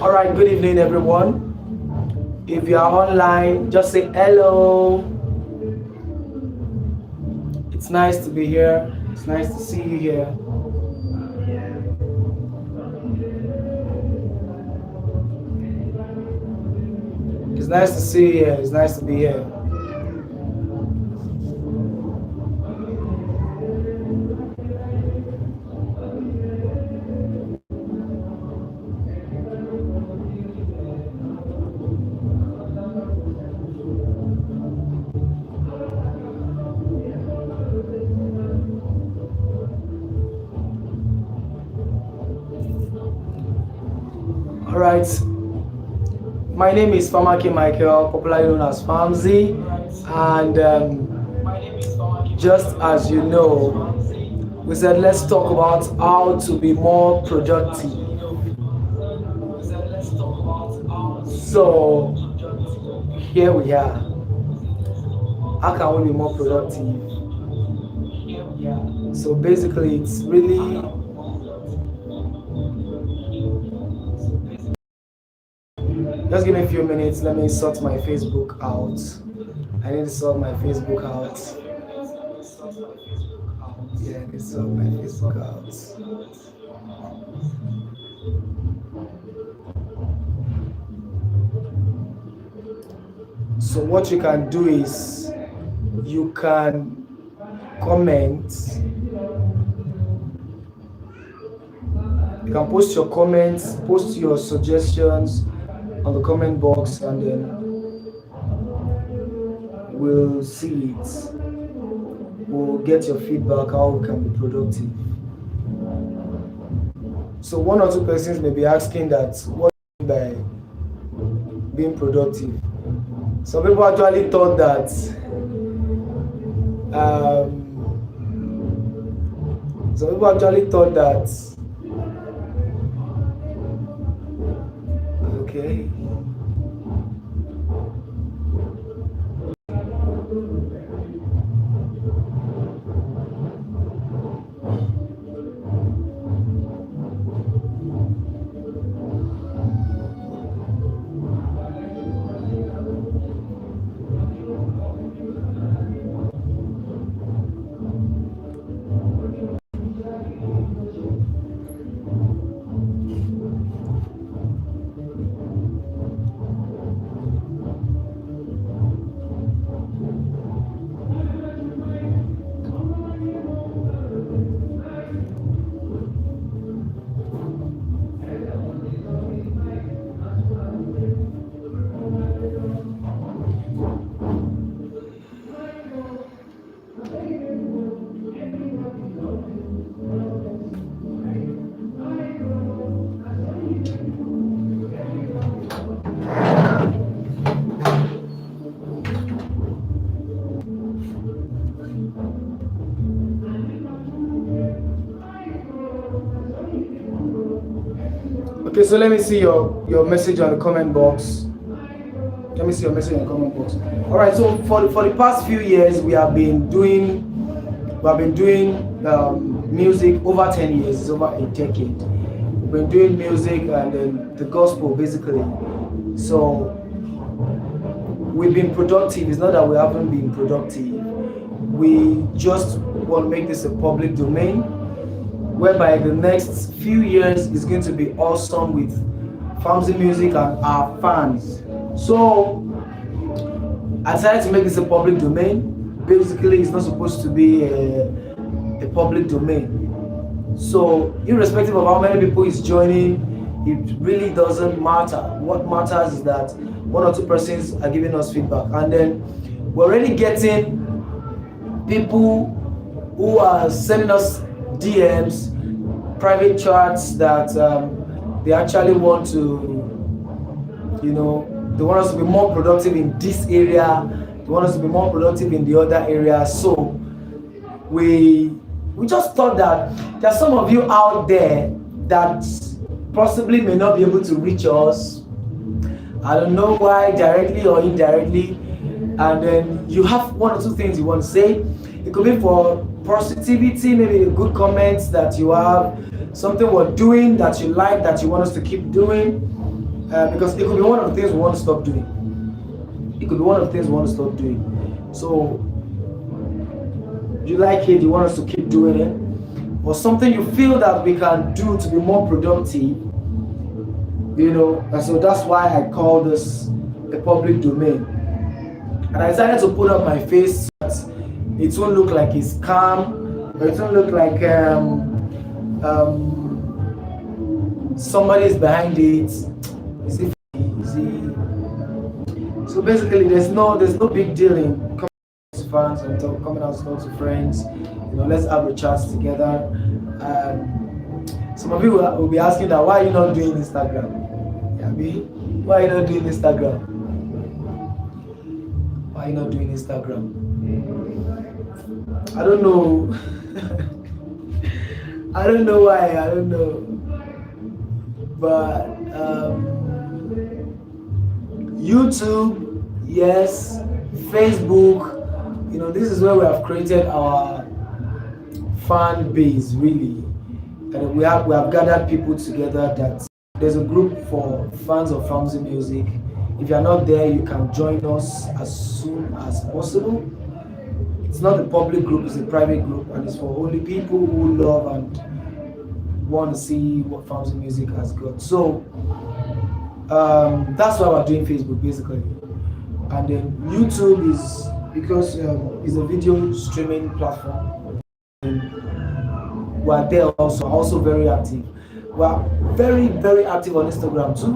All right, good evening, everyone. If you are online, just say hello. It's nice to be here. It's nice to see you here. It's nice to see you here. It's nice to be here. All right. My name is Famake Michael, popularly known as Famzy, and just as you know, we said let's talk about how to be more productive. So here we are. How can we be more productive? So basically, it's really just give me a few minutes. Let me sort my Facebook out. I need to sort my Facebook out. Yeah, I can sort my Facebook out. So what you can do is you can comment. You can post your comments, post your suggestions on the comment box, and then we'll see it. We'll get your feedback how we can be productive. So one or two persons may be asking that what do you mean by being productive? Some people actually thought that some people actually thought that okay. Okay, so let me see your message on the comment box. Let me see your message in the comment box. All right, so for the past few years we have been doing music over 10 years. It's over a decade. We've been doing music and then the gospel basically. So we've been productive. It's not that we haven't been productive. We just want to make this a public domain, whereby the next few years is going to be awesome with Famzymusic and our fans. So I decided to make this a public domain. Basically, it's not supposed to be a public domain. So irrespective of how many people is joining, it really doesn't matter. What matters is that one or two persons are giving us feedback, and then we're already getting people who are sending us DMs, private chats that they actually want to, they want us to be more productive in this area, they want us to be more productive in the other area. So we just thought that there are some of you out there that possibly may not be able to reach us. I don't know why, directly or indirectly, and then you have one or two things you want to say. It could be for positivity, maybe good comments that you have, something we're doing that you like, that you want us to keep doing. Because it could be one of the things we want to stop doing. It could be one of the things we want to stop doing. So, you like it, you want us to keep doing it, or something you feel that we can do to be more productive, and so that's why I call this a public domain. And I decided to put up my face so that it won't look like it's calm, or it won't look like somebody is behind it. Is it? So basically, there's no big deal in coming out to fans and coming out to talk to friends. Let's have a chat together. Some of you will be asking that, why are you not doing Instagram? Why are you not doing Instagram? Why are you not doing Instagram? I don't know. I don't know why. I don't know. But YouTube, yes. Facebook, this is where we have created our fan base, really. And we have gathered people together. That there's a group for fans of Famzymusic. If you're not there, you can join us as soon as possible. It's not a public group, it's a private group, and it's for only people who love and want to see what Famzymusic has got. So that's why we're doing Facebook, basically. And then YouTube is because it's a video streaming platform. And we're there also very active. We're very, very active on Instagram too.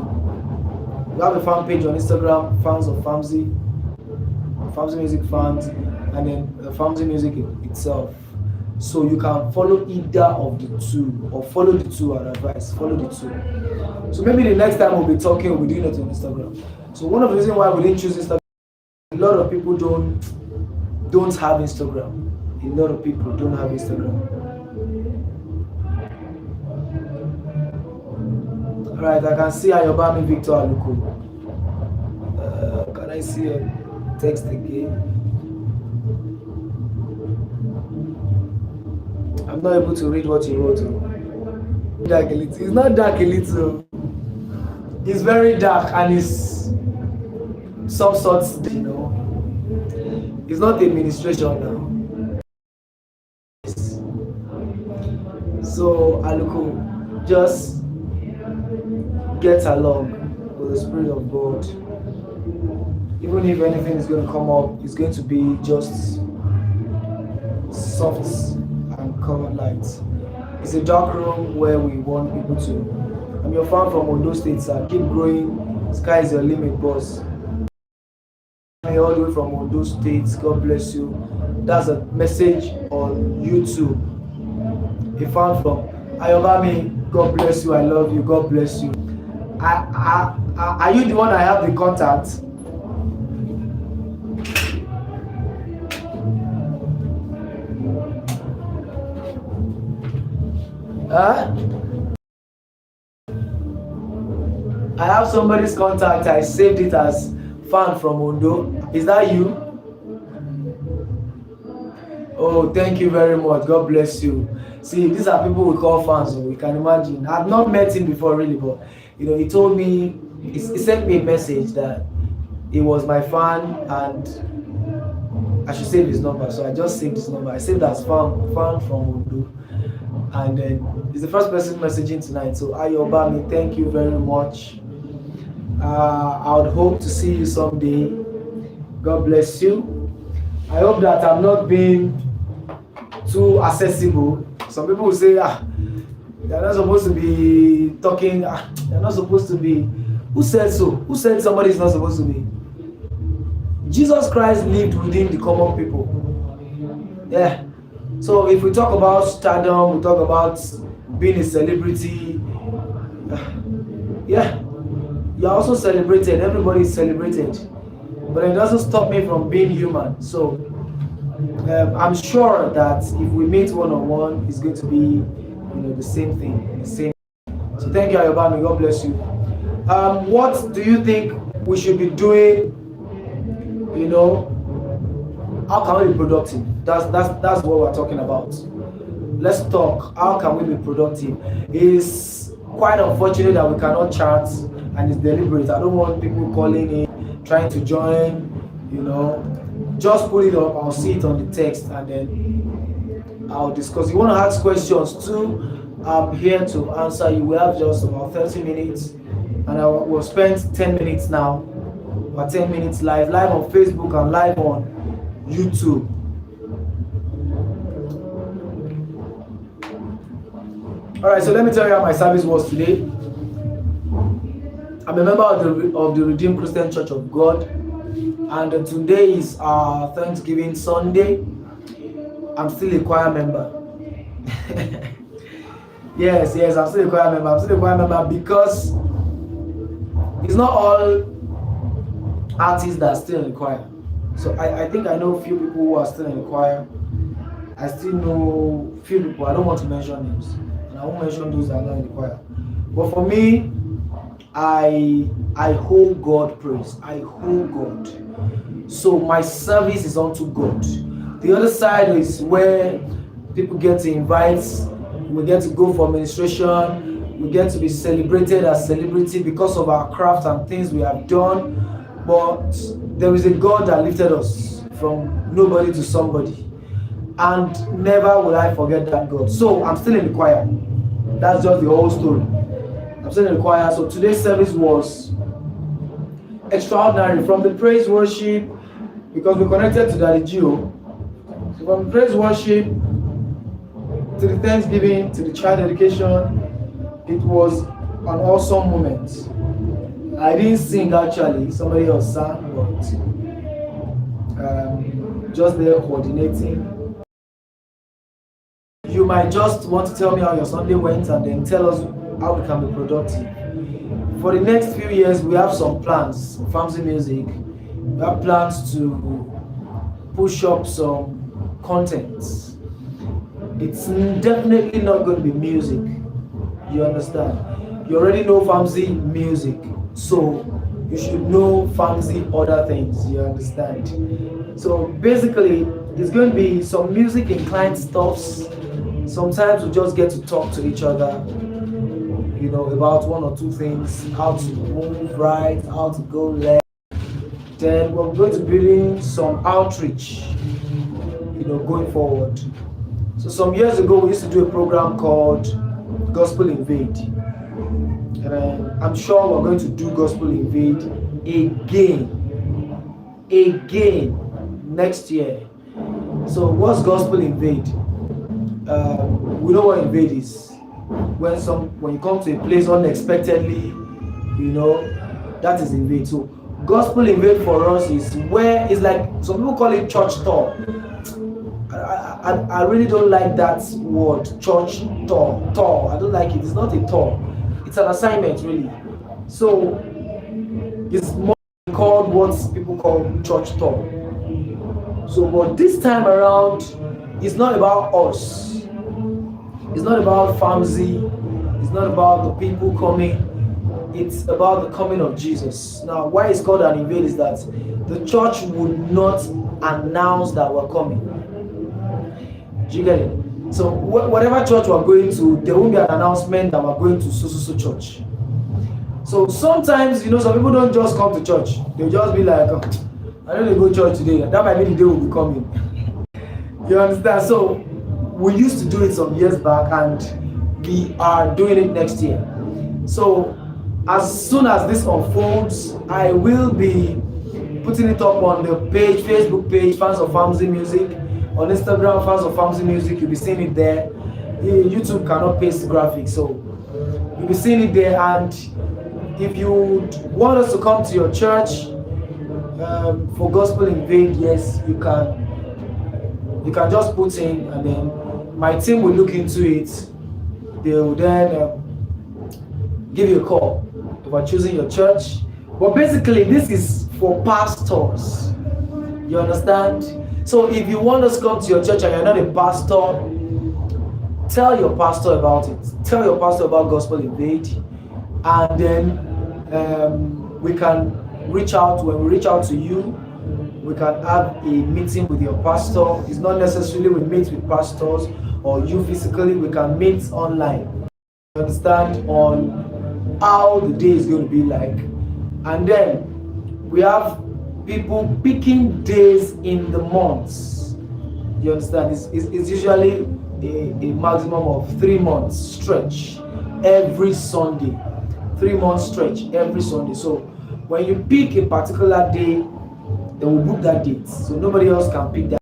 We have a fan page on Instagram, Fans of Famzymusic fans, and then Famzymusic itself. So you can follow either of the two, or follow the two, I'd advise. Follow the two. So maybe the next time we'll be talking, we'll be doing it on Instagram. So one of the reasons why we didn't choose Instagram, a lot of people don't have Instagram. A lot of people don't have Instagram. Alright, I can see Ayobami Victor Aluko. Can I see a text again? I'm not able to read what you wrote. Dark a little. It's not dark a little. It's very dark, and it's some sorts, It's not administration now. So Aluko, just get along with the Spirit of God. Even if anything is going to come up, it's going to be just soft and covered light. It's a dark room where we want people to. I'm your fan from Ondo State, sir. Keep growing. Sky is your limit, boss. All the way from Ondo State. God bless you. That's a message on YouTube. A fan from Ayobami. God bless you. I love you. God bless you. Are you the one I have the contact? I have somebody's contact. I saved it as fan from Ondo. Is that you? Oh, thank you very much. God bless you. See, these are people we call fans, so we can imagine. I've not met him before, really, but he told me, he sent me a message that he was my fan and I should save his number. So I just saved his number. I saved as fan from Ondo. And then he's the first person messaging tonight. So Ayobami, thank you very much. I would hope to see you someday. God bless you. I hope that I'm not being too accessible. Some people will say, they're not supposed to be talking, they're not supposed to be. Who said so? Who said somebody is not supposed to be? Jesus Christ lived within the common people. Yeah. So if we talk about stardom, we talk about being a celebrity, yeah, you're also celebrated. Everybody is celebrated. But it doesn't stop me from being human. So I'm sure that if we meet one-on-one, it's going to be the same thing. So thank you, Ayobami. God bless you. What do you think we should be doing, how can we be productive? That's what we're talking about. Let's talk. How can we be productive? It's quite unfortunate that we cannot chat, and it's deliberate. I don't want people calling in, trying to join. Just put it up. I'll see it on the text, and then I'll discuss. You want to ask questions too? I'm here to answer you. We have just about 30 minutes, and I will spend 10 minutes now. Or 10 minutes live on Facebook and live on YouTube. All right, so let me tell you how my service was today. I'm a member of the Redeemed Christian Church of God, and today is our Thanksgiving Sunday. I'm still a choir member. Yes, I'm still a choir member. I'm still a choir member because it's not all artists that are still in the choir. So I think I know a few people who are still in the choir. I still know a few people. I don't want to mention names, and I won't mention those that are not in the choir. But for me, I hold God praise. I hold God. So my service is unto God. The other side is where people get to invite. We get to go for administration. We get to be celebrated as celebrity because of our craft and things we have done. But there is a God that lifted us from nobody to somebody. And never will I forget that God. So I'm still in the choir. That's just the whole story. I'm still in the choir. So today's service was extraordinary. From the praise worship, because we connected to the Geo. So from the praise worship to the Thanksgiving, to the child education, it was an awesome moment. I didn't sing actually, somebody else sang, but just there coordinating. You might just want to tell me how your Sunday went and then tell us how we can be productive. For the next few years, we have some plans for Famzymusic. We have plans to push up some content. It's definitely not going to be music. You understand? You already know Famzymusic. So you should know Famzy other things, you understand? So basically, it's going to be some music inclined stuffs. Sometimes we just get to talk to each other, about one or two things, how to move right, how to go left. Then we're going to be doing some outreach, going forward. So some years ago, we used to do a program called Gospel Invade. And I'm sure we're going to do Gospel Invade again next year. So what's Gospel Invade? We know what invade is. When you come to a place unexpectedly, that is invade. So Gospel Invade for us is where it's like some people call it church tour. I really don't like that word, church tour. I don't like it. It's not a tour. It's an assignment, really. So it's more called what people call church tour. So, but this time around, it's not about us. It's not about Famzy. It's not about the people coming. It's about the coming of Jesus. Now, why it's called an invade is that the church would not announce that we're coming. Do you get it? So whatever church we're going to, there won't be an announcement that we're going to so church. So sometimes, some people don't just come to church. They'll just be like, oh, I know they go to church today. That might be the day we'll be coming. You understand? So we used to do it some years back, and we are doing it next year. So as soon as this unfolds, I will be putting it up on the page, Facebook page, Fans of Famzymusic. On Instagram, Fans of Famzymusic, you'll be seeing it there. YouTube cannot paste graphics, so you'll be seeing it there. And if you want us to come to your church for Gospel Invade, yes, you can. You can just put in, and then my team will look into it. They will then give you a call about choosing your church. But basically, this is for pastors. You understand? So if you want us to come to your church and you're not a pastor, tell your pastor about it. Tell your pastor about Gospel Invade, and then we can reach out. When we reach out to you, we can have a meeting with your pastor. It's not necessarily we meet with pastors or you physically, we can meet online. You understand, on how the day is going to be like. And then we have people picking days in the months. You understand? It's usually a maximum of 3 months stretch every Sunday. 3 months stretch every Sunday. So when you pick a particular day, they will book that date. So nobody else can pick that.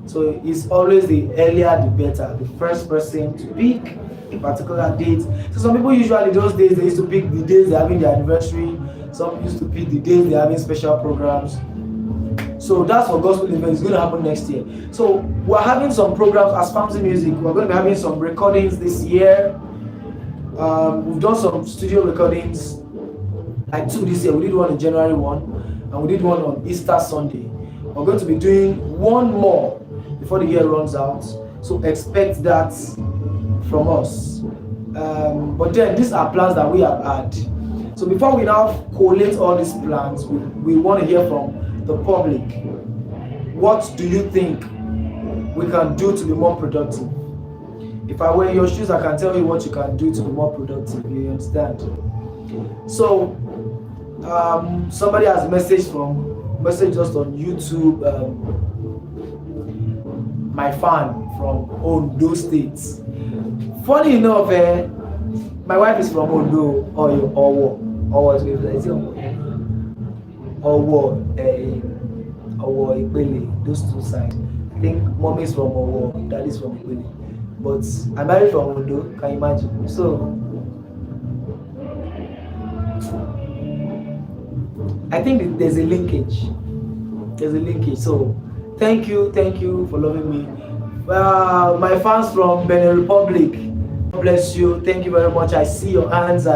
So it's always the earlier the better. The first person to pick a particular date. So some people usually those days they used to pick the days they're having their anniversary. Some used to pick the days they're having special programs. So that's what gospel event is going to happen next year. So we're having some programs as Famzymusic. We're going to be having some recordings this year. We've done some studio recordings, like 2 this year. We did one in January 1, and we did one on Easter Sunday. We're going to be doing 1 more before the year runs out. So expect that from us. But then these are plans that we have had. So before we now collate all these plans, we want to hear from the public. What do you think we can do to be more productive? If I were in your shoes, I can tell you what you can do to be more productive. You understand? So somebody has messaged us on YouTube. My fan from Ondo State. Funny enough, my wife is from Ondo or Ipele, those two sides. I think mom is from Owo, dad is from Ipele. But I married from Ondo, can you imagine? So I think there's a linkage. So thank you for loving me. My fans from Benin Republic, God bless you. Thank you very much. I see your hands.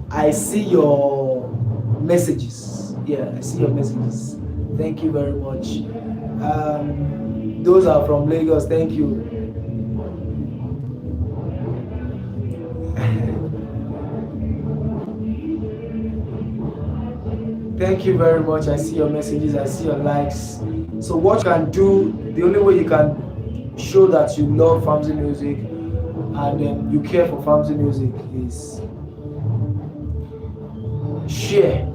I see your messages. Yeah, I see your messages. Thank you very much. Those are from Lagos. Thank you. Thank you very much. I see your messages. I see your likes. So what you can do, the only way you can show that you love Famzymusic and then you care for Famzymusic is share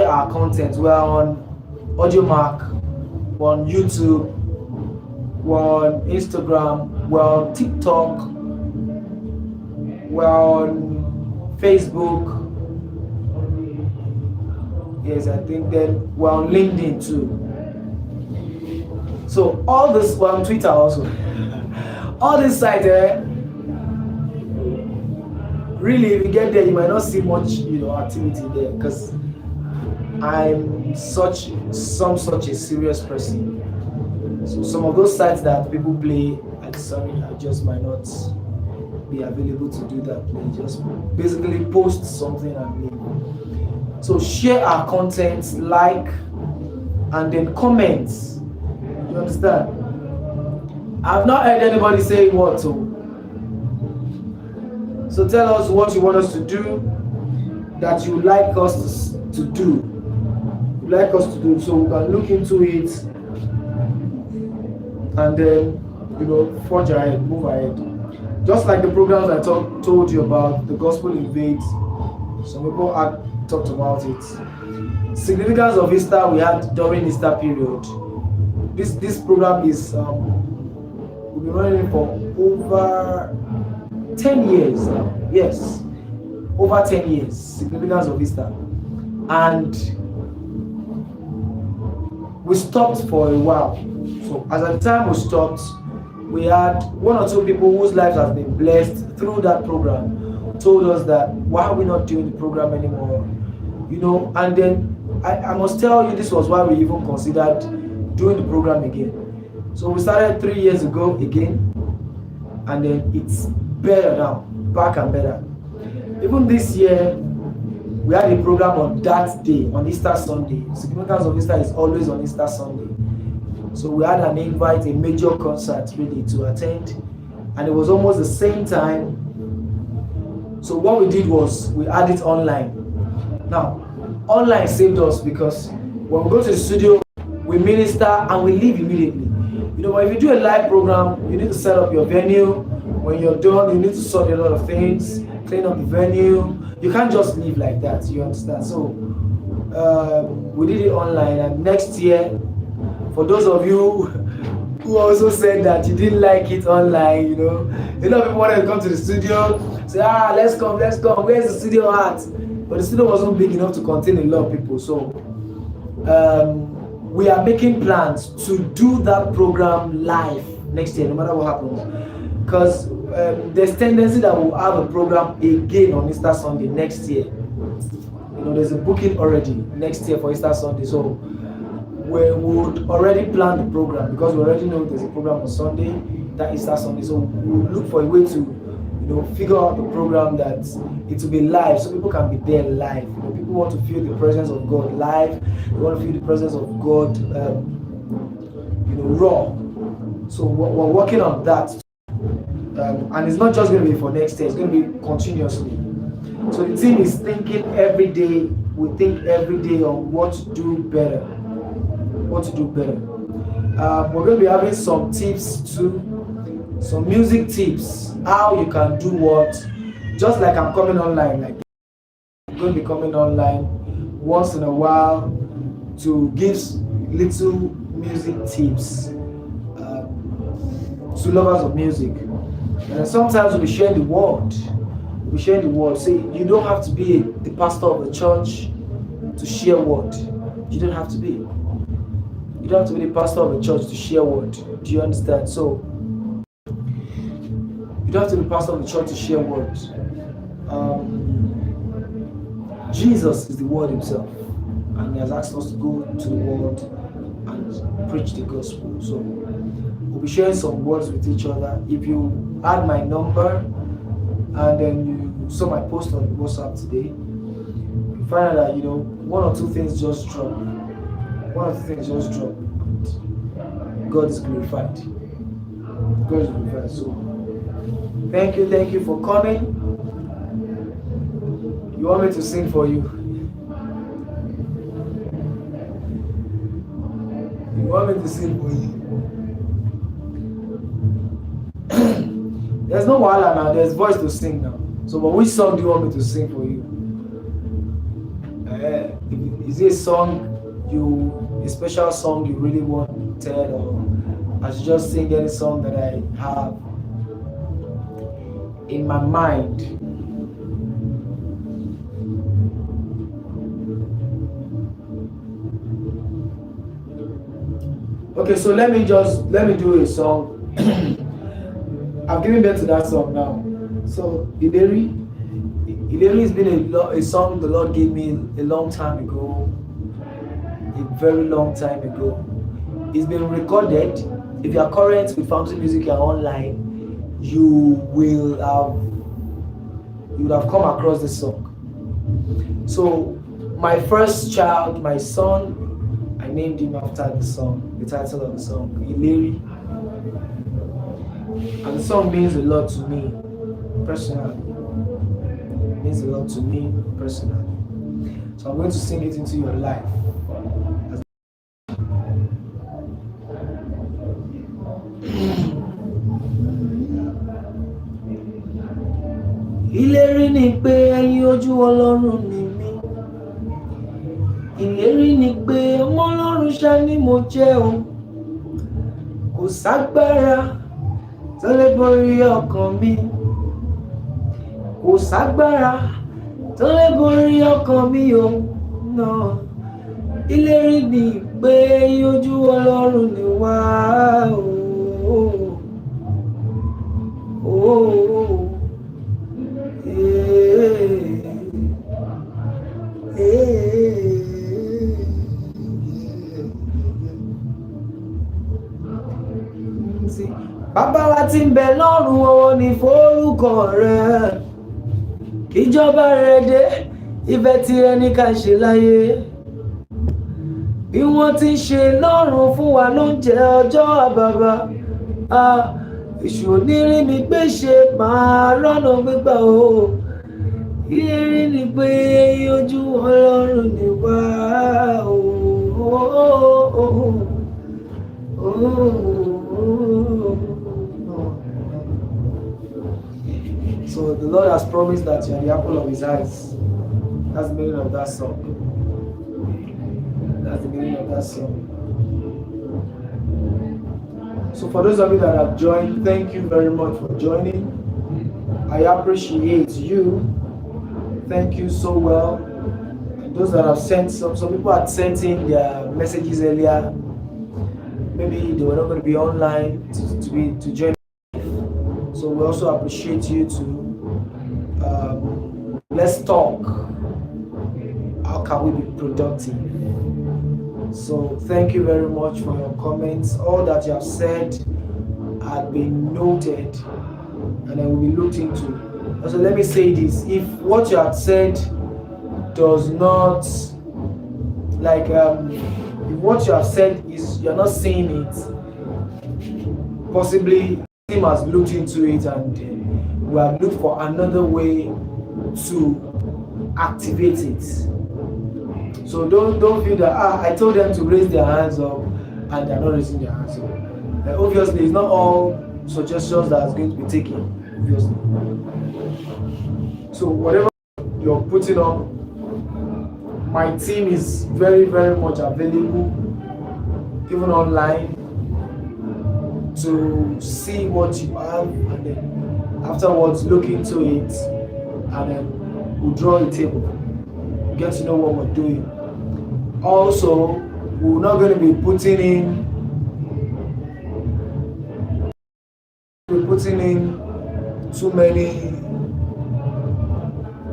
our content. We're on AudioMark, we're on YouTube, we're on Instagram, we're on TikTok, we're on Facebook. Yes, I think then we're on LinkedIn too. So all this, we're on Twitter also. All this sites, really, if you get there, you might not see much, activity there because I'm such a serious person. So some of those sites that people play, I'm sorry, I just might not be available to do that. They just basically post something and leave. So share our content, like, and then comment. You understand? I've not heard anybody say what to. So tell us what you want us to do, that you like us to do. You like us to do, so we can look into it and then forge ahead, move ahead. Just like the programs I told you about, the Gospel Invades. Some people had talked about it. Significance of Easter we had during Easter period. This program is we've been running for over 10 years now. Yes, over 10 years. Significance of Easter, and we stopped for a while. So as at the time we stopped, we had 1 or 2 people whose lives have been blessed through that program. Told us that why are we not doing the program anymore, and then I must tell you, this was why we even considered doing the program again. So we started 3 years ago again, and then it's better now, back and better. Even this year we had a program on that day, on Easter Sunday. Significance of Easter is always on Easter Sunday. So we had an invite, a major concert really to attend, and it was almost the same time. So what we did was we had it online. Now, online saved us, because when we go to the studio, we minister and we leave immediately. You know, if you do a live program, you need to set up your venue. When you're done, you need to sort a lot of things, clean up the venue. You can't just leave like that, you understand? So we did it online, and next year, for those of you who also said that you didn't like it online, you know, a lot of people wanted to come to the studio, say, let's come, where's the studio at? But the studio wasn't big enough to contain a lot of people. So we are making plans to do that program live next year, no matter what happens. Because there's tendency that we'll have a program again on Easter Sunday next year. You know, there's a booking already next year for Easter Sunday. So we would already plan the program, because we already know there's a program on Sunday, that Easter Sunday. So we'll look for a way to, you know, figure out the program that it will be live, so people can be there live. You know, people want to feel the presence of God live. They want to feel the presence of God, you know, raw. So we're working on that, and it's not just going to be for next year. It's going to be continuously. So the team is thinking every day. We think every day on what to do better. We're going to be having some tips too, some music tips, how you can do what. Just like I'm coming online, like I'm going to be coming online once in a while to give little music tips to lovers of music. And sometimes we'll be sharing the word. Say, you don't have to be the pastor of the church to share word. You don't have to be. You don't have to be the pastor of the church to share word. Do you understand? So you don't have to be the pastor of the church to share word. Jesus is the word himself, and he has asked us to go to the world and preach the gospel. So we'll be sharing some words with each other. If you add my number and then you saw my post on WhatsApp today, you find out that, you know, one or two things just drop. God is glorified. So thank you for coming. You want me to sing for you? There's no wahala now, there's voice to sing now. So but which song do you want me to sing for you? Is it a special song you really wanted, or I should just sing any song that I have in my mind? Okay, so let me do a song. I've given birth to that song now. So Ileri has been a song the Lord gave me a long time ago, a very long time ago. It's been recorded. If you are current with Famzymusic, you are online, you would have come across this song. So my first child, my son, I named him after the song, the title of the song, Ileri. And the song means a lot to me personally. It means a lot to me personally. So I'm going to sing it into your life. Ìlérí ni pé ẹyin ojú Ọlọ́run ni mí. Ìlérí ni pé ọmọ Ọlọ́run ṣá ni mo jẹ́ o. Kò ságbára tó lè borí ọkàn mi. Kò ságbára tó lè borí ọkàn mi o. No. Ìlérí ni pé ẹyin ojú Ọlọ́run ni wá o. Bàbá wa tí ń bẹ lọ́run, ọwọ́ ní forúkọ rẹ̀. Kíjọba rẹ̀ dé, ìfẹ́ tirẹ̀ ní ká ṣe láyé. Bí wọ́n ti ń ṣe lọ́run fún wa ló ń jẹ ọjọ́ àbàbà. Èṣù onírí mi gbé ṣe máa rọ́nà gbígbà o. ìlérí ni pé ojú Ọlọ́run ni wá So the Lord has promised that you are the apple of His eyes. That's the meaning of that song. That's the meaning of that song. So for those of you that have joined, thank you very much for joining. I appreciate you. Thank you so well. And those that have sent, some people had sent in their messages earlier. Maybe they were not going to be online to join. So we also appreciate you too. Let's talk. How can we be productive? So thank you very much for your comments. All that you have said had been noted and then will be looked into. So let me say this: if what you have said does not, like, if what you have said is you're not seeing it, possibly the team has looked into it and we have looked for another way to activate it. So don't feel that I told them to raise their hands up and they're not raising their hands up. Obviously, it's not all suggestions that is going to be taken. Obviously. So whatever you're putting up, my team is very, very much available, even online, to see what you have and then afterwards look into it and then we'll draw a table, get to know what we're doing. Also, we're not going to be putting in too many.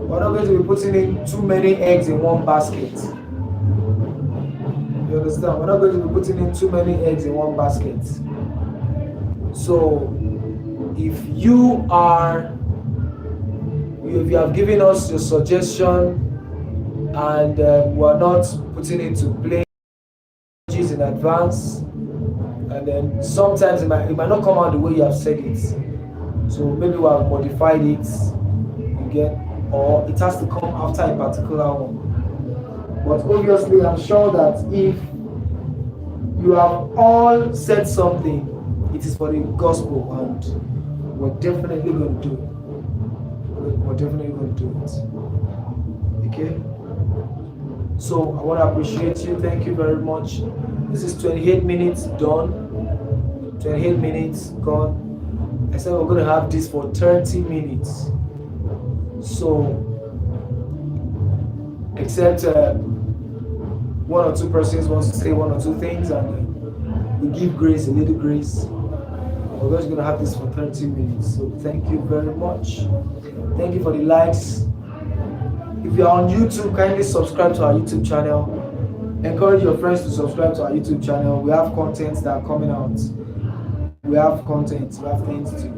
We're not going to be putting in too many eggs in one basket. You understand? We're not going to be putting in too many eggs in one basket. So, if you have given us your suggestion and we're not putting it to play in advance, and then sometimes it might not come out the way you have said it. So maybe we have modified it, you get, or it has to come after a particular one. But obviously, I'm sure that if you have all said something, it is for the gospel, and we're definitely going to do it. We're definitely going to do it. Okay? So I want to appreciate you. Thank you very much. This is 28 minutes done. 28 minutes gone. I said we're going to have this for 30 minutes. So, except one or two persons wants to say one or two things, and we give grace, a little grace. We're just going to have this for 30 minutes. So thank you very much. Thank you for the likes. If you are on YouTube, kindly subscribe to our YouTube channel. Encourage your friends to subscribe to our YouTube channel. We have contents that are coming out. We have content, we have things to,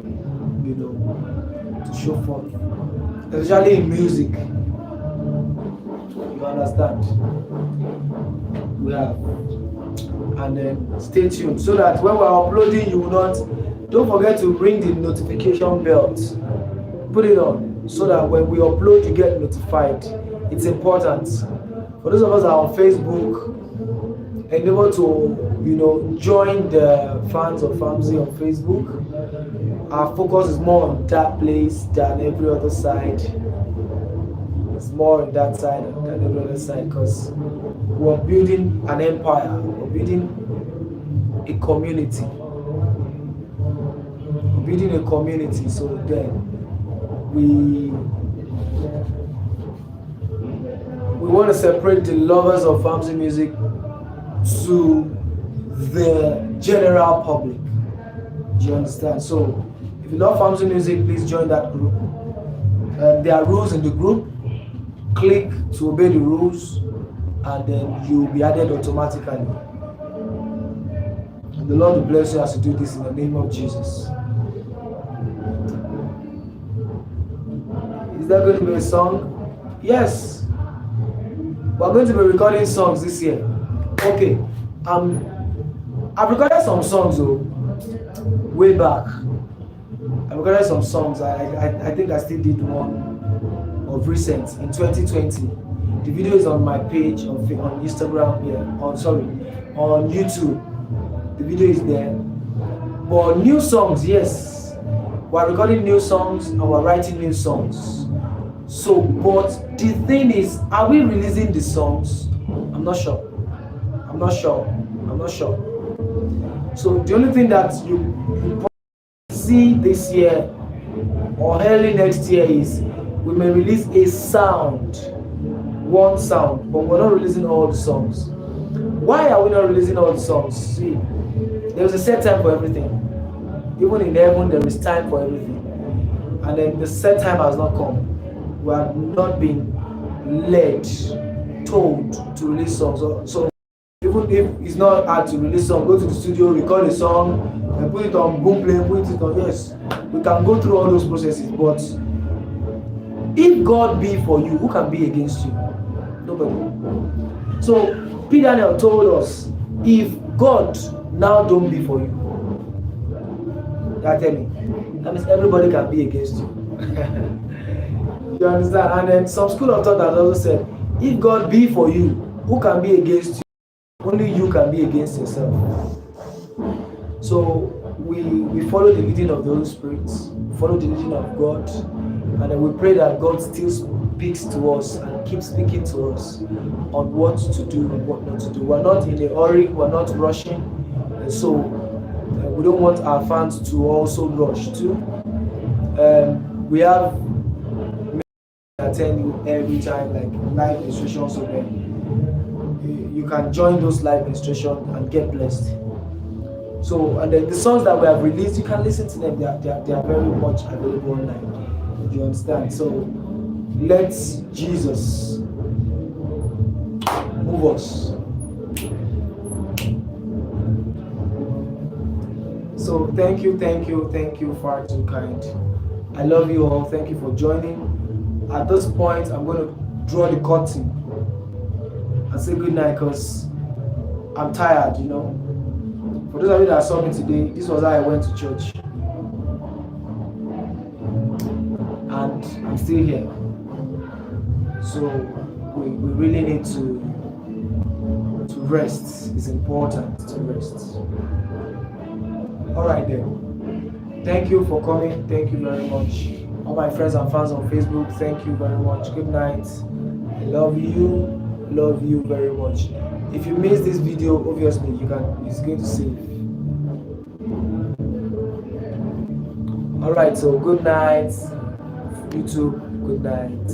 to show forth. Especially in music. You understand? We have. And then stay tuned so that when we're uploading, you will not. Don't forget to ring the notification bell. Put it on so that when we upload, you get notified. It's important. For those of us that are on Facebook, endeavor to join the fans of Famzy on Facebook. Our focus is more on that place than every other side. It's more on that side than every other side because we're building an empire. We're building a community. We're building a community. So then we want to separate the lovers of Famzymusic to the general public. Do you understand? So if you love Famzymusic, please join that group. There are rules in the group. Click to obey the rules and then you'll be added automatically. And the Lord will bless you as you do this in the name of Jesus. Is there going to be a song? Yes. We're going to be recording songs this year. Okay. I've recorded some songs way back. I've recorded some songs. I think I still did one of recent in 2020. The video is on my page on Instagram. Yeah, on YouTube. The video is there. But new songs, yes, we're recording new songs and we're writing new songs. So, but the thing is, are we releasing the songs? I'm not sure. So the only thing that you see this year or early next year is we may release one sound, but we're not releasing all the songs. Why are we not releasing all the songs? See, there's a set time for everything. Even in heaven, there is time for everything. And then the set time has not come. We have not been told to release songs. So even if it's not hard to release song, go to the studio, record a song, and put it on Boomplay, put it on, yes, we can go through all those processes. But if God be for you, who can be against you? Nobody. So P. Daniel told us, if God now don't be for you, tell me, that means everybody can be against you. You understand? And then some school of thought has also said, if God be for you, who can be against you? Only you can be against yourself. So we follow the leading of the Holy Spirit, follow the leading of God, and then we pray that God still speaks to us and keeps speaking to us on what to do and what not to do. We're not in a hurry, we're not rushing, and so we don't want our fans to also rush too. We have attend you every time, like live instructions, so then you can join those live instructions and get blessed. So, and then the songs that we have released, you can listen to them. They are very much available online. You understand? So let Jesus move us. So thank you, far too kind. I love you all. Thank you for joining. At this point, I'm going to draw the curtain and say good night because I'm tired, you know. For those of you that saw me today, this was how I went to church. And I'm still here. So we really need to rest. It's important to rest. Alright then. Thank you for coming. Thank you very much. All my friends and fans on Facebook, thank you very much. Good night. I love you very much. If you missed this video, obviously it's going to save. Alright, so good night. YouTube, good night.